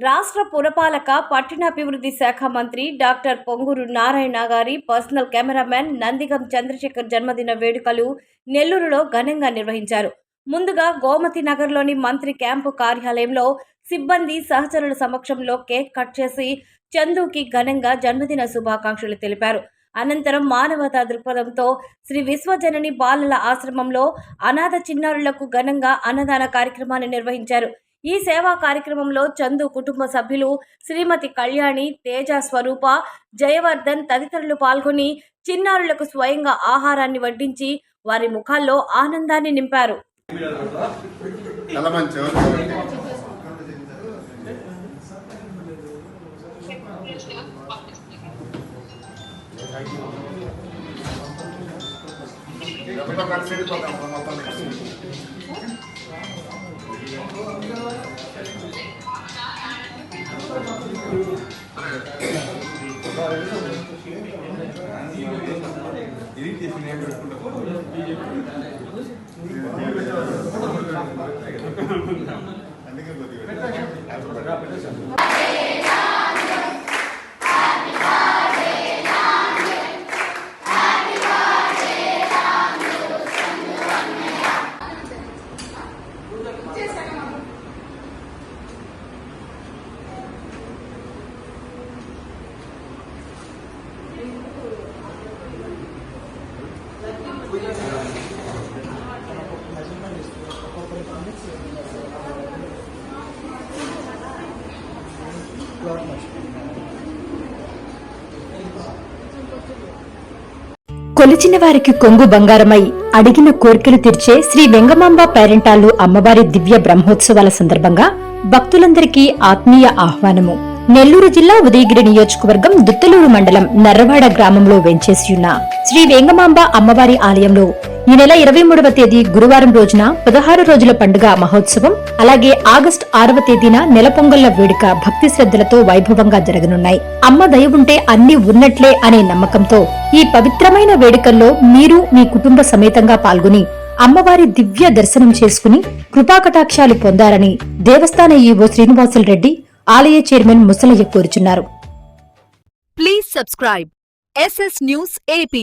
రాష్ట్ర పురపాలక పట్టణాభివృద్ధి శాఖ మంత్రి డాక్టర్ పొంగూరు నారాయణ గారి పర్సనల్ కెమెరామెన్ నందిగం చంద్రశేఖర్ జన్మదిన వేడుకలు నెల్లూరులో ఘనంగా నిర్వహించారు. ముందుగా గోమతి నగర్లోని మంత్రి క్యాంపు కార్యాలయంలో సిబ్బంది సహచరుల సమక్షంలో కేక్ కట్ చేసి చందుకి ఘనంగా జన్మదిన శుభాకాంక్షలు తెలిపారు. అనంతరం మానవతా దృక్పథంతో శ్రీ విశ్వజనని బాలల ఆశ్రమంలో అనాథ చిన్నారులకు ఘనంగా అన్నదాన కార్యక్రమాన్ని నిర్వహించారు. ఈ సేవా కార్యక్రమంలో చందు కుటుంబ సభ్యులు శ్రీమతి కళ్యాణి, తేజ, స్వరూప, జయవర్ధన్ తదితరులు పాల్గొని చిన్నారులకు స్వయంగా ఆహారాన్ని వడ్డించి వారి ముఖాల్లో ఆనందాన్ని నింపారు. కొలిచిన వారికి కొంగు బంగారమై అడిగిన కోరికలు తీర్చే శ్రీ వెంగమాంబ పేరెంటాలు అమ్మవారి దివ్య బ్రహ్మోత్సవాల సందర్భంగా భక్తులందరికీ ఆత్మీయ ఆహ్వానము. నెల్లూరు జిల్లా ఉదయగిరి నియోజకవర్గం దుత్తలూరు మండలం నర్రవాడ గ్రామంలో వెంచేసియున్న శ్రీ వెంగమాంబ అమ్మవారి ఆలయంలో ఈ నెల 23వ తేదీ గురువారం రోజున 16 రోజుల పండుగ మహోత్సవం, అలాగే ఆగస్టు 6వ తేదీన నెల పొంగళ్ల వేడుక భక్తి శ్రద్ధలతో వైభవంగా జరగనున్నాయి. అమ్మ దయ ఉంటే అన్ని ఉన్నట్లే అనే నమ్మకంతో ఈ పవిత్రమైన వేడుకల్లో మీరు మీ కుటుంబ సమేతంగా పాల్గొని అమ్మవారి దివ్య దర్శనం చేసుకుని కృపాకటాక్షాలు పొందారని దేవస్థాన ఈవో శ్రీనివాసులు రెడ్డి, ఆలయ చైర్మన్ ముసలయ్య కోరుచున్నారు. Please subscribe SS News AP.